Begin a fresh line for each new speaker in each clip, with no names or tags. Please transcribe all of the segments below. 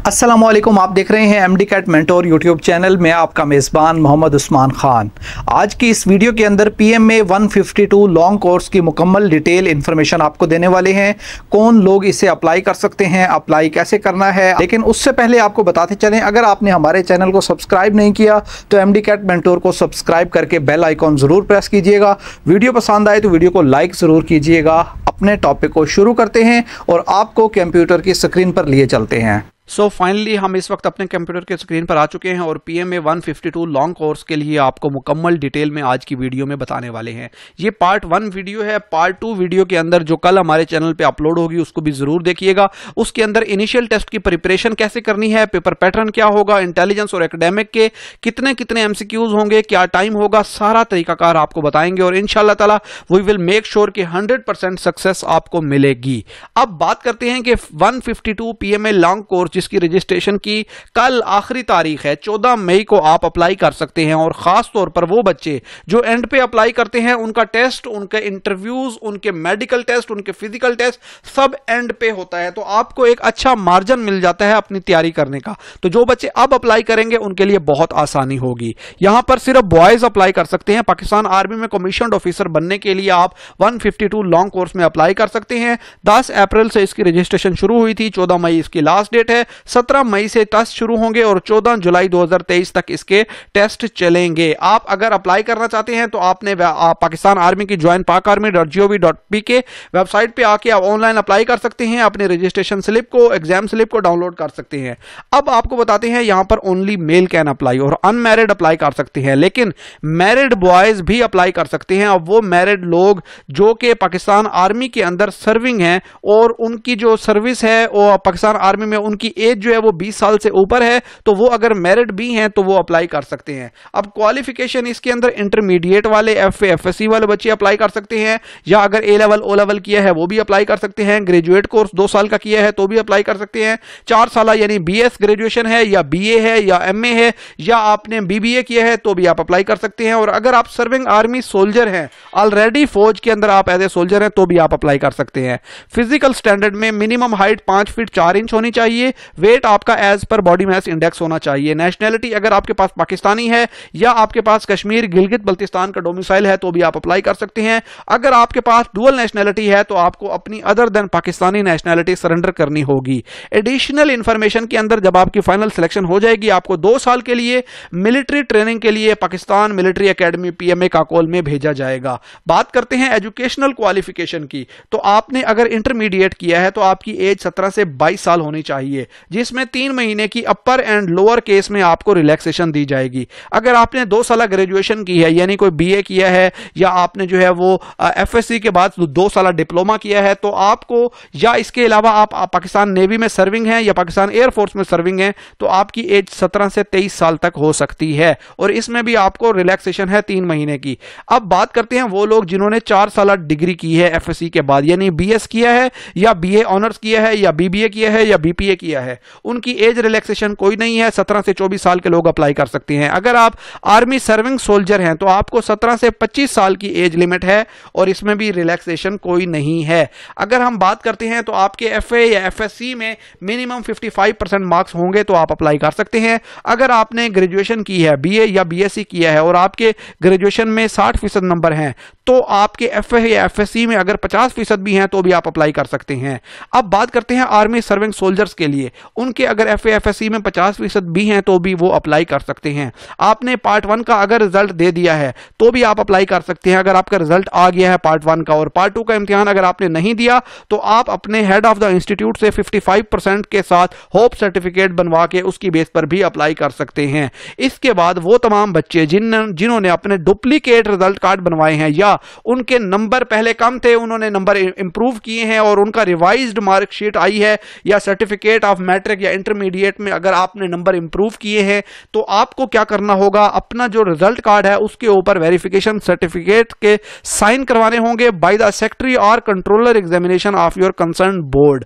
अस्सलामुअलैकुम, आप देख रहे हैं MD CAT mentor YouTube channel में। आपका मेज़बान मोहम्मद उस्मान खान। आज की इस वीडियो के अंदर पीएमए 152 लॉन्ग कोर्स की मुकम्मल डिटेल इन्फॉर्मेशन आपको देने वाले हैं। कौन लोग इसे अप्लाई कर सकते हैं, अप्लाई कैसे करना है। लेकिन उससे पहले आपको बताते चलें, अगर आपने हमारे चैनल को सब्सक्राइब नहीं किया तो एमडी कैट मेंटोर को सब्सक्राइब करके बेल आइकॉन ज़रूर प्रेस कीजिएगा। वीडियो पसंद आए तो वीडियो को लाइक ज़रूर कीजिएगा। अपने टॉपिक को शुरू करते हैं और आपको कंप्यूटर की स्क्रीन पर लिए चलते हैं।
फाइनली हम इस वक्त अपने कंप्यूटर के स्क्रीन पर आ चुके हैं और पीएमए 152 लॉन्ग कोर्स के लिए आपको मुकम्मल डिटेल में आज की वीडियो में बताने वाले हैं। ये पार्ट 1 वीडियो है। पार्ट 2 वीडियो के अंदर जो कल हमारे चैनल पे अपलोड होगी उसको भी जरूर देखिएगा। उसके अंदर इनिशियल टेस्ट की प्रिपरेशन कैसे करनी है, पेपर पैटर्न क्या होगा, इंटेलिजेंस और एकेडमिक के कितने कितने एमसीक्यूज होंगे, क्या टाइम होगा, सारा तरीकाकार आपको बताएंगे और इंशाल्लाह ताला वी विल मेक श्योर कि 100% सक्सेस आपको मिलेगी। अब बात करते हैं कि 152 पीएमए लॉन्ग कोर्स जिसकी रजिस्ट्रेशन की कल आखिरी तारीख है, 14 मई को आप अप्लाई कर सकते हैं। और खास तौर पर वो बच्चे जो एंड पे अप्लाई करते हैं उनका टेस्ट, उनके इंटरव्यूज, उनके मेडिकल टेस्ट, उनके फिजिकल टेस्ट सब एंड पे होता है, तो आपको एक अच्छा मार्जिन मिल जाता है अपनी तैयारी करने का। तो जो बच्चे अब अप्लाई करेंगे उनके लिए बहुत आसानी होगी। यहां पर सिर्फ बॉयज अप्लाई कर सकते हैं। पाकिस्तान आर्मी में कमीशन्ड ऑफिसर बनने के लिए आप 152 लॉन्ग कोर्स में अप्लाई कर सकते हैं। 10 अप्रैल से इसकी रजिस्ट्रेशन शुरू हुई थी, 14 मई इसकी लास्ट डेट है। 17 मई से टेस्ट शुरू होंगे और 14 जुलाई 2023 तक इसके टेस्ट चलेंगे। आप अगर अप्लाई करना चाहते हैं तो आपने पाकिस्तान आर्मी की joinpakarmy.gov.pk वेबसाइट पे आके आप ऑनलाइन अप्लाई कर सकते हैं। अपने रजिस्ट्रेशन स्लिप को, एग्जाम स्लिप को डाउनलोड कर सकते हैं। अब आपको बताते हैं यहां पर ओनली मेल कैन अप्लाई और अनमैरिड अप्लाई कर सकते हैं, लेकिन मैरिड बॉयज भी अप्लाई कर सकते हैं। अब वो मैरिड लोग जो कि पाकिस्तान आर्मी के अंदर सर्विंग हैं और उनकी जो सर्विस है और पाकिस्तान आर्मी में उनकी एज जो है वो 20 साल से ऊपर है, तो वो अगर मैरिड भी हैं तो वो अप्लाई कर सकते हैं। अब क्वालिफिकेशन इसके अंदर इंटरमीडिएट वाले, एफए एफएससी वाले बच्चे अप्लाई कर सकते हैं, या अगर ए लेवल ओ लेवल किया है वो भी अप्लाई कर सकते हैं। ग्रेजुएट कोर्स 2 साल का किया है तो भी अप्लाई कर सकते हैं। 4 साल यानी बीएस ग्रेजुएशन है या बीए है या एमए है या आपने बीबीए किया है तो भी आप अप्लाई कर सकते हैं। और अगर आप सर्विंग आर्मी सोल्जर हैं, ऑलरेडी फौज के अंदर आप एज ए सोल्जर हैं तो भी आप अप्लाई कर सकते हैं। फिजिकल स्टैंडर्ड में मिनिमम हाइट 5 फीट 4 इंच होनी चाहिए। वेट आपका as per body mass index होना चाहिए। नेशनैलिटी अगर आपके पास पाकिस्तानी है या आपके पास कश्मीर गिलगित बल्तिस्तान का डोमिसाइल है तो भी आप अप्लाई कर सकते हैं। अगर आपके पास डुअल नेशनैलिटी है तो आपको अपनी other than Pakistani nationality surrender करनी होगी। एडिशनल इंफॉर्मेशन के अंदर जब आपकी फाइनल सिलेक्शन हो जाएगी, आपको 2 साल के लिए मिलिट्री ट्रेनिंग के लिए Pakistan military academy PMA Kakul में भेजा जाएगा। बात करते हैं एजुकेशनल क्वालिफिकेशन की, तो आपने अगर इंटरमीडिएट किया है तो आपकी एज 17 से 22 साल होनी चाहिए, जिसमें 3 महीने की अपर एंड लोअर केस में आपको रिलैक्सेशन दी जाएगी। अगर आपने 2 साल ग्रेजुएशन की है, यानी कोई बीए किया है या आपने जो है वो एफएससी के बाद 2 साल डिप्लोमा किया है, तो आपको, या इसके अलावा आप पाकिस्तान नेवी में सर्विंग हैं या पाकिस्तान एयरफोर्स में सर्विंग हैं, तो आपकी एज 17 से 23 साल तक हो सकती है और इसमें भी आपको रिलैक्सेशन है 3 महीने की। अब बात करते हैं वो लोग जिन्होंने 4 साल डिग्री की है एफएससी के बाद, यानी बीएस किया है या बीए ऑनर्स किया है या बीबीए किया है या बीपीए किया है, उनकी एज रिलैक्सेशन कोई नहीं है। 17 से 24 साल के लोग अप्लाई कर सकते हैं। अगर आप आर्मी सर्विंग सोल्जर हैं तो आपको 17 से 25 साल की एज लिमिट है और इसमें भी रिलैक्सेशन कोई नहीं है। अगर हम बात करते हैं तो आपके एफए या एफएससी में मिनिमम 55% मार्क्स होंगे तो आप अप्लाई कर सकते हैं। अगर आपने ग्रेजुएशन की है, बीए या बीएससी किया है और आपके ग्रेजुएशन में 60% नंबर हैं तो आपके एफए या एफएससी में अगर 50% भी हैं तो भी आप अप्लाई कर सकते हैं। अब बात करते हैं आर्मी सर्विंग सोल्जर्स के लिए, उनके अगर एफए एफएससी में 50% भी हैं तो भी वो अप्लाई कर सकते हैं। आपने पार्ट 1 का अगर रिजल्ट दे दिया है तो भी आप अप्लाई कर सकते हैं। अगर आपका रिजल्ट आ गया है पार्ट 1 का और पार्ट 2 का इम्तिहान अगर आपने नहीं दिया तो आप अपने हेड ऑफ द इंस्टीट्यूट से 55% के साथ होप सर्टिफिकेट बनवा के उसकी बेस पर भी अप्लाई कर सकते हैं। इसके बाद वो तमाम बच्चे जिन्होंने अपने डुप्लीकेट रिजल्ट कार्ड बनवाए हैं या उनके नंबर पहले कम थे, उन्होंने नंबर इंप्रूव किए हैं और उनका रिवाइज्ड मार्कशीट आई है या सर्टिफिकेट ऑफ मैट्रिक या इंटरमीडिएट में अगर आपने नंबर इंप्रूव किए हैं, तो आपको क्या करना होगा, अपना जो रिजल्ट कार्ड है उसके ऊपर वेरिफिकेशन सर्टिफिकेट के साइन करवाने होंगे बाय द सेक्रेटरी और controller examination of your concern board.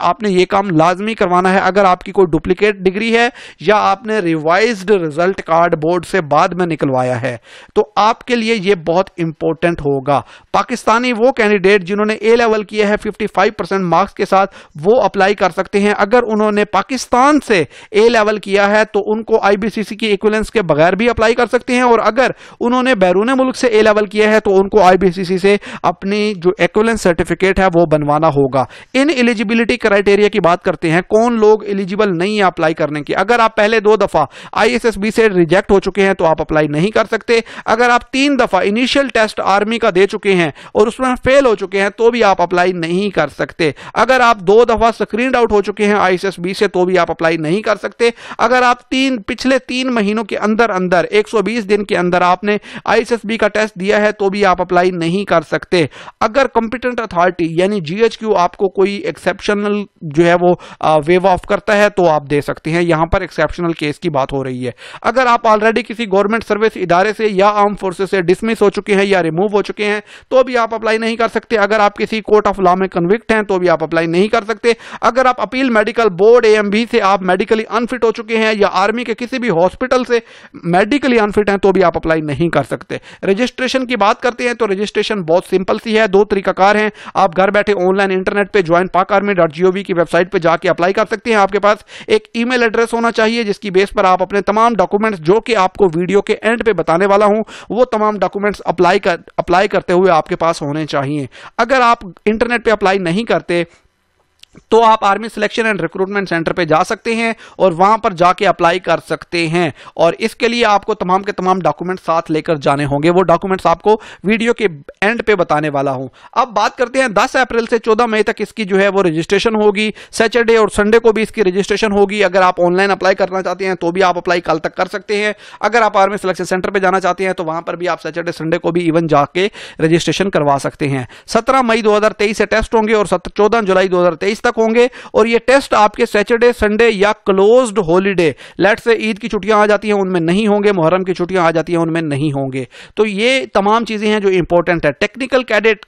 आपने ये काम लाजमी करवाना है। अगर आपकी कोई डुप्लीकेट डिग्री है या आपने रिवाइज्ड रिजल्ट कार्ड बोर्ड से बाद में निकलवाया है तो आपके लिए ये बहुत इंपॉर्टेंट होगा। पाकिस्तानी वो कैंडिडेट जिन्होंने ए लेवल किया है 55% मार्क्स के साथ वो अप्लाई कर सकते हैं। अगर उन्होंने पाकिस्तान से ए लेवल किया है तो उनको आईबीसीसी की इक्विवेलेंस के बगैर भी अप्लाई कर सकते हैं, और अगर उन्होंने बैरून मुल्क से ए लेवल किया है तो उनको आईबीसीसी से अपनी जो इक्विवेलेंस सर्टिफिकेट है वो बनवाना होगा। इन एलिजिबिलिटी क्राइटेरिया की बात करते हैं, कौन लोग एलिजिबल नहीं है अप्लाई करने की। अगर आप पहले 2 दफा आईएसएसबी से रिजेक्ट हो चुके हैं तो आप अप्लाई नहीं कर सकते। अगर आप 3 दफा इनिशियल टेस्ट आर्मी का दे चुके हैं और उसमें फेल हो चुके हैं तो भी आप अप्लाई नहीं कर सकते। अगर आप 2 दफा स्क्रीन्ड आउट हो चुके हैं आईएसएसबी से तो भी आप अप्लाई नहीं कर सकते। अगर आप पिछले 3 महीनों के अंदर अंदर 120 दिन के अंदर आपने आईएसएसबी का टेस्ट दिया है तो भी आप अप्लाई नहीं कर सकते। अगर कॉम्पिटेंट अथॉरिटी यानी जीएचक्यू आपको कोई एक्सेप्शनल जो है वो वेव ऑफ करता है तो आप दे सकते हैं। यहां पर एक्सेप्शनल केस की बात हो रही है। अगर आप ऑलरेडी किसी गवर्नमेंट सर्विस इदारे से या आर्म फोर्सेस से डिसमिस हो चुके हैं या रिमूव हो चुके हैं तो भी आप अप्लाई नहीं कर सकते। अगर आप किसी कोर्ट ऑफ लॉ में कन्विक्ट हैं तो भी आप अप्लाई नहीं कर सकते। अगर आप अपील मेडिकल बोर्ड एएमबी से आप मेडिकली अनफिट हो चुके हैं या आर्मी के किसी भी हॉस्पिटल से मेडिकली अनफिट हैं तो भी आप अप्लाई नहीं कर सकते। रजिस्ट्रेशन की बात करते हैं तो रजिस्ट्रेशन बहुत सिंपल सी है, 2 तरीकाकार हैं। आप घर बैठे ऑनलाइन इंटरनेट पे joinpakarmy.gov की वेबसाइट पे जाके अप्लाई कर सकते हैं। आपके पास एक ईमेल एड्रेस होना चाहिए जिसकी बेस पर आप अपने तमाम डॉक्यूमेंट्स जो कि आपको वीडियो के एंड पे बताने वाला हूं वो तमाम डॉक्यूमेंट्स अप्लाई करते हुए आपके पास होने चाहिए। अगर आप इंटरनेट पे अप्लाई नहीं करते तो आप army selection and recruitment centre पे जा सकते हैं और वहां पर जाके अप्लाई कर सकते हैं, और इसके लिए आपको तमाम के तमाम डॉक्यूमेंट्स साथ लेकर जाने होंगे। वो डॉक्यूमेंट्स आपको वीडियो के एंड पे बताने वाला हूं। अब बात करते हैं 10 अप्रैल से 14 मई तक इसकी जो है वो रजिस्ट्रेशन होगी। सैटरडे और संडे को भी इसकी रजिस्ट्रेशन होगी। अगर आप ऑनलाइन अप्लाई करना चाहते हैं तो भी आप अप्लाई कल तक कर सकते हैं। अगर आप आर्मी सिलेक्शन सेंटर पर जाना चाहते हैं तो वहां पर भी आप सैटरडे संडे को भी इवन जाके रजिस्ट्रेशन करवा सकते हैं। 17 मई 2023 से टेस्ट होंगे और 14 जुलाई 2023 तक होंगे, और ये टेस्ट आपके सैटरडे संडे या क्लोज्ड हॉलीडे, लेट से ईद की छुट्टियां आ जाती हैं उनमें नहीं होंगे, मुहर्रम की छुट्टियां आ जाती हैं उनमें नहीं होंगे। तो ये तमाम चीजें हैं जो इंपॉर्टेंट है। टेक्निकल कैडेट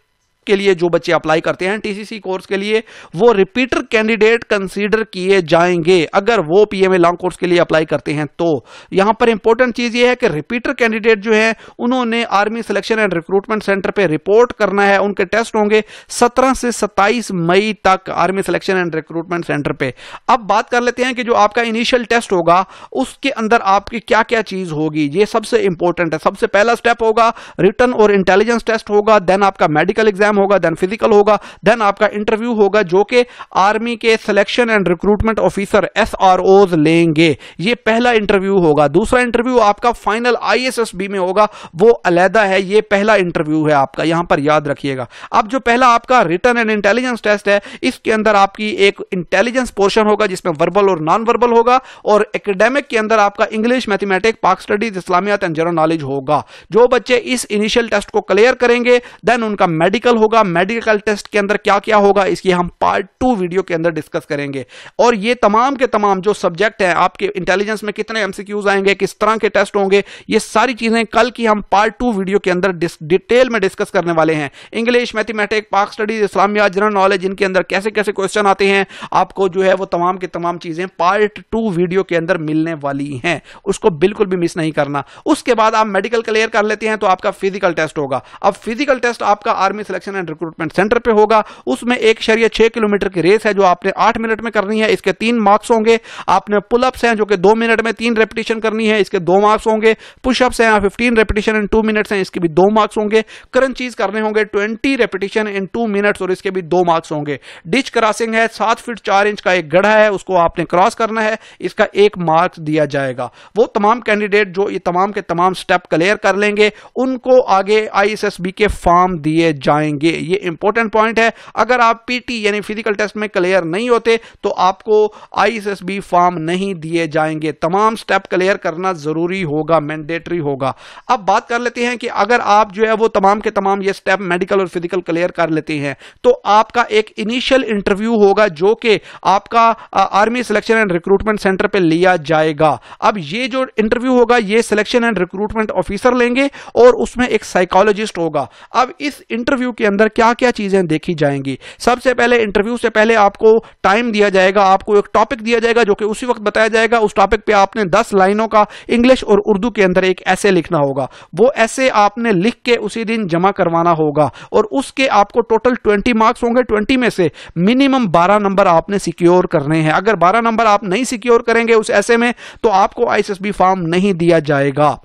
के लिए जो बच्चे अप्लाई करते हैं टीसीसी कोर्स के लिए वो रिपीटर कैंडिडेट कंसीडर किए जाएंगे अगर वो पीएमए लॉन्ग कोर्स के लिए अप्लाई करते हैं। तो यहां पर इंपॉर्टेंट चीज ये है कि रिपीटर कैंडिडेट जो है उन्होंने army selection and recruitment centre पे रिपोर्ट करना है। उनके टेस्ट होंगे 17 से 27 मई तक army selection and recruitment centre पे। अब बात कर लेते हैं कि जो आपका इनिशियल टेस्ट होगा उसके अंदर आपकी क्या क्या चीज होगी। ये सबसे इंपॉर्टेंट है। सबसे पहला स्टेप होगा रिटन और इंटेलिजेंस टेस्ट होगा, देन आपका मेडिकल एग्जाम होगा, देन फिजिकल होगा, देन आपका इंटरव्यू होगा जो कि आर्मी के सिलेक्शन एंड रिक्रूटमेंट ऑफिसर एसआरओज लेंगे। ये पहला इंटरव्यू होगा। दूसरा इंटरव्यू आपका फाइनल आईएसएसबी में होगा, वो अलहदा है। ये पहला इंटरव्यू है आपका, यहां पर याद रखिएगा। अब जो पहला आपका रिटन एंड इंटेलिजेंस टेस्ट है इसके अंदर आपकी एक इंटेलिजेंस पोर्शन होगा जिसमें वर्बल और नॉन वर्बल होगा, और एकेडमिक के अंदर आपका इंग्लिश, मैथमेटिक्स, पाक स्टडीज, इस्लामियात एंड जनरल नॉलेज होगा। जो बच्चे इस इनिशियल टेस्ट को क्लियर करेंगे देन उनका मेडिकल होगा। मेडिकल टेस्ट के अंदर क्या क्या होगा इसकी हम पार्ट 2 वीडियो के अंदर डिस्कस करेंगे। और ये तमाम के तमाम जो सब्जेक्ट हैं आपके इंटेलिजेंस में कितने एमसीक्यूज आएंगे, किस तरह के टेस्ट होंगे, ये सारी चीजें कल की हम पार्ट 2 वीडियो के अंदर डिटेल में डिस्कस करने वाले हैं। इंग्लिश, मैथमेटिक्स, पाक स्टडीज, इस्लामियात, जनरल नॉलेज, इनके अंदर कैसे कैसे क्वेश्चन आते हैं आपको जो है वो तमाम के तमाम चीजें पार्ट 2 वीडियो के अंदर मिलने वाली हैं। उसको बिल्कुल भी मिस नहीं करना। उसके बाद आप मेडिकल क्लियर कर लेते हैं तो आपका फिजिकल टेस्ट होगा। अब फिजिकल टेस्ट आपका army selection and recruitment centre पे होगा। उसमें 1.6 किलोमीटर की रेस है जो आपने 8 मिनट में करनी है। इसके 3 मार्क्स होंगे। आपने पुलअप्स हैं जो कि 2 मिनट में 3 रेपिटेशन करनी है, इसके 2 मार्क्स होंगे। पुशअप्स हैं 15 रेपिटेशन इन 2 मिनट्स हैं, इसके भी 2 मार्क्स होंगे। क्रंचीज करने होंगे 20 रेपिटेशन इन 2 मिनट्स और इसके भी 2 मार्क्स होंगे। डिच क्रॉसिंग है 7 फीट 4 इंच का एक गड्ढा है, उसको आपने क्रॉस करना है, इसका 1 मार्क्स दिया जाएगा। वो तमाम कैंडिडेट जो ये तमाम के तमाम स्टेप क्लियर कर लेंगे उनको आगे आईएसएसबी के फॉर्म दिए जाएंगे। ये इंपॉर्टेंट पॉइंट है। अगर आप पीटी यानी फिजिकल टेस्ट में क्लियर नहीं होते तो आपको आईएसएसबी फॉर्म नहीं दिए जाएंगे। तमाम स्टेप क्लियर करना जरूरी होगा, मैंडेटरी होगा। अब बात कर लेते हैं कि अगर आप जो है वो तमाम के तमाम ये स्टेप मेडिकल और फिजिकल क्लियर कर लेते हैं तो आपका एक इनिशियल इंटरव्यू होगा जो कि आपका army selection and recruitment centre पे लिया जाएगा। अब ये जो इंटरव्यू होगा ये सिलेक्शन एंड रिक्रूटमेंट ऑफिसर लेंगे और उसमें एक साइकोलॉजिस्ट होगा। अब इस इंटरव्यू के अंदर क्या क्या चीजें देखी जाएंगी। सबसे पहले इंटरव्यू से पहले आपको टाइम दिया जाएगा, आपको एक टॉपिक दिया जाएगा जो कि उसी वक्त बताया जाएगा। उस टॉपिक पे आपने 10 लाइनों का इंग्लिश और उर्दू के अंदर एक ऐसे लिखना होगा। वो ऐसे आपने लिख के उसी दिन जमा करवाना होगा और उसके आपको टोटल 20 मार्क्स होंगे। 20 में से मिनिमम 12 नंबर आपने सिक्योर करने हैं। अगर 12 नंबर आप नहीं सिक्योर करेंगे उस ऐसे में तो आपको आईएसएसबी फॉर्म नहीं दिया जाएगा।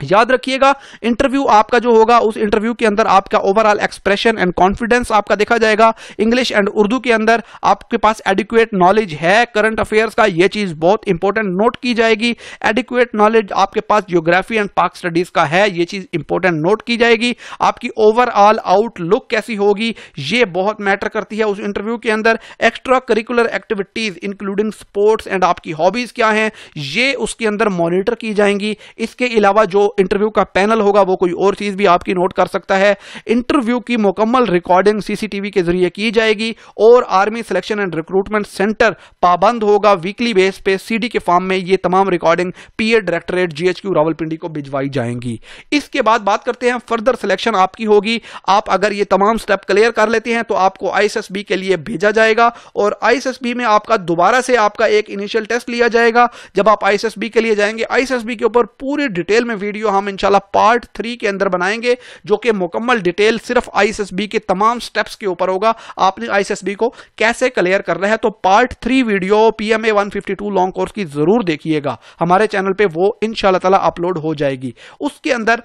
याद रखिएगा, इंटरव्यू आपका जो होगा उस इंटरव्यू के अंदर आपका ओवरऑल एक्सप्रेशन एंड कॉन्फिडेंस आपका देखा जाएगा। इंग्लिश एंड उर्दू के अंदर आपके पास एडिक्वेट नॉलेज है करंट अफेयर्स का, यह चीज बहुत इंपॉर्टेंट नोट की जाएगी। एडिक्वेट नॉलेज आपके पास ज्योग्राफी एंड पाक स्टडीज का है, यह चीज इंपॉर्टेंट नोट की जाएगी। आपकी ओवरऑल आउटलुक कैसी होगी ये बहुत मैटर करती है उस इंटरव्यू के अंदर। Extra curricular activities including sports and आपकी हॉबीज क्या हैं ये उसके अंदर मॉनिटर की जाएंगी। इसके अलावा जो इंटरव्यू का पैनल होगा वो कोई और चीज भी आपकी नोट कर सकता है। इंटरव्यू की मुकम्मल रिकॉर्डिंग सीसीटीवी के जरिए की जाएगी और army selection and recruitment centre पाबंद होगा वीकली बेस पे सीडी के फॉर्म में ये तमाम रिकॉर्डिंग पीए डायरेक्टरेट जीएचक्यू रावलपिंडी को भिजवाई जाएंगी। इसके बाद बात करते हैं फर्दर सिलेक्शन आपकी होगी। आप अगर ये तमाम स्टेप क्लियर कर लेते हैं तो आपको आईएसएसबी के लिए भेजा जाएगा और आईएसएसबी में आपका दोबारा से आपका एक इनिशियल टेस्ट लिया जाएगा। जब आप आईएसएसबी के लिए जाएंगे आईएसएसबी के ऊपर पूरी डिटेल में वीडियो हम इंशाल्लाह पार्ट 3 के अंदर बनाएंगे जो कि मुकम्मल डिटेल सिर्फ आईएसएसबी के तमाम स्टेप्स के ऊपर होगा। आपने आईएसएसबी को कैसे क्लियर करना है तो part 3 video PMA 152 long course की जरूर देखिएगा, हमारे चैनल पे वो इंशाल्लाह ताला अपलोड हो जाएगी। उसके अंदर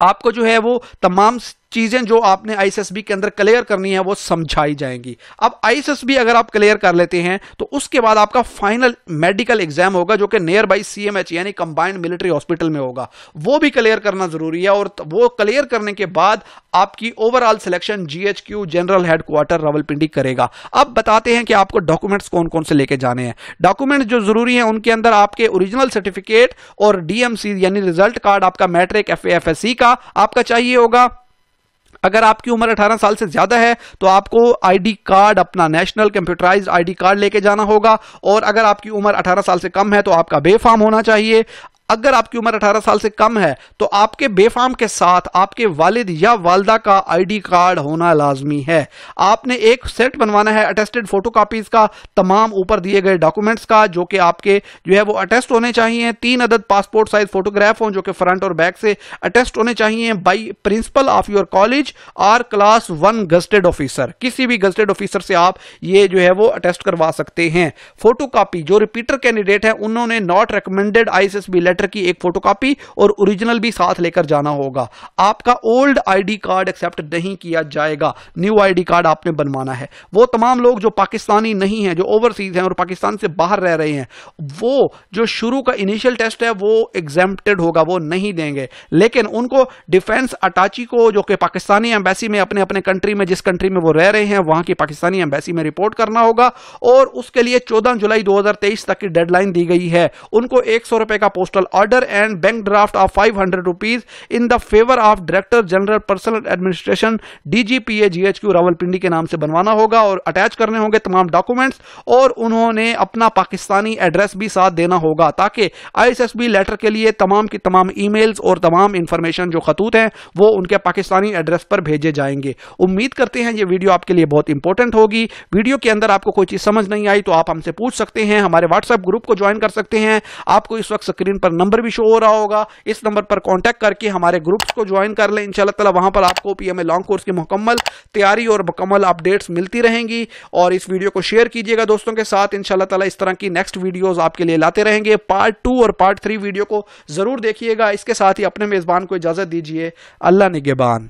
आपको जो है वो तमाम चीजें जो आपने आईएसएसबी के अंदर क्लियर करनी है वो समझाई जाएंगी। अब आईएसएसबी अगर आप क्लियर कर लेते हैं तो उसके बाद आपका फाइनल मेडिकल एग्जाम होगा जो कि नियर बाई सीएमएच यानी कंबाइंड मिलिट्री हॉस्पिटल में होगा, वो भी क्लियर करना जरूरी है। और वो क्लियर करने के बाद आपकी overall selection GHQ general headquarter Rawalpindi करेगा। अब बताते हैं कि आपको डॉक्यूमेंट्स कौन कौन से लेके जाने हैं। डॉक्यूमेंट्स जो जरूरी हैं उनके अंदर आपके ओरिजिनल सर्टिफिकेट और डीएमसी यानी रिजल्ट कार्ड आपका मैट्रिक एफएएफएससी का आपका चाहिए होगा। अगर आपकी उम्र 18 साल से ज्यादा है तो आपको आईडी कार्ड, अपना नेशनल कंप्यूटराइज्ड आईडी कार्ड लेके जाना होगा। और अगर आपकी उम्र 18 साल से कम है तो आपका बेफाम होना चाहिए। अगर आपकी उम्र 18 साल से कम है तो आपके बेफाम के साथ आपके वालिद या वालदा का आईडी कार्ड होना लाजमी है। आपने एक सेट बनवाना है अटेस्टेड फोटोकॉपीज का तमाम ऊपर दिए गए डॉक्यूमेंट्स का जो कि आपके जो है वो अटेस्ट होने चाहिए। 3 अदद पासपोर्ट साइज फोटोग्राफ हों जो कि फ्रंट और बैक से अटेस्ट होने चाहिए by principle of your college और क्लास 1 गजेटेड ऑफिसर। किसी भी गजेटेड ऑफिसर से आप ये जो है वो अटेस्ट करवा सकते हैं। फोटोकॉपी जो रिपीटर कैंडिडेट है उन्होंने नॉट रिकमेंडेड आईएसएसबी लेटर की एक फोटोकॉपी और ओरिजिनल भी साथ लेकर जाना होगा। आपका ओल्ड आईडी कार्ड एक्सेप्ट नहीं किया जाएगा, न्यू आईडी कार्ड आपने बनवाना है। वो तमाम लोग जो पाकिस्तानी नहीं हैं, जो ओवरसीज हैं और पाकिस्तान से बाहर रह रहे हैं, वो जो शुरू का इनिशियल टेस्ट है वो एग्जेम्प्टेड होगा, वो नहीं देंगे। लेकिन उनको डिफेंस अटाची को जो कि पाकिस्तानी एम्बेसी में अपने अपने कंट्री में जिस कंट्री में वो रह रहे हैं वहां की पाकिस्तानी एम्बेसी में रिपोर्ट करना होगा और उसके लिए 14 जुलाई 2023 तक की डेडलाइन दी गई है। उनको 100 रुपए का postal order and bank draft of 500 rupees in the favour of director general personnel administration DGPA GHQ Rawalpindi के नाम से बनवाना होगा और अटैच करने होंगे तमाम डॉक्यूमेंट्स। और उन्होंने अपना पाकिस्तानी एड्रेस भी साथ देना होगा ताकि आईएसएसबी लेटर के लिए तमाम की तमाम ईमेल्स और तमाम इंफॉर्मेशन जो खतूत हैं वो उनके पाकिस्तानी एड्रेस पर भेजे जाएंगे। उम्मीद करते हैं ये वीडियो आपके लिए बहुत इंपॉर्टेंट होगी। वीडियो के अंदर आपको कोई चीज समझ नहीं आई तो आप हमसे पूछ सकते हैं, हमारे व्हाट्सएप ग्रुप को ज्वाइन कर सकते हैं। आपको इस वक्त स्क्रीन पर नंबर भी शो हो रहा होगा, इस नंबर पर कांटेक्ट करके हमारे ग्रुप्स को ज्वाइन कर लें। इंशाल्लाह ताला वहां पर आपको पीएमए लॉन्ग कोर्स की मुकम्मल तैयारी और मुकम्मल अपडेट्स मिलती रहेंगी। और इस वीडियो को शेयर कीजिएगा दोस्तों के साथ। इंशाल्लाह ताला इस तरह की नेक्स्ट वीडियोस आपके लिए लाते रहेंगे। पार्ट 2 और पार्ट 3 वीडियो को जरूर देखिएगा। इसके साथ ही अपने मेजबान को इजाजत दीजिए। अल्लाह निगहबान।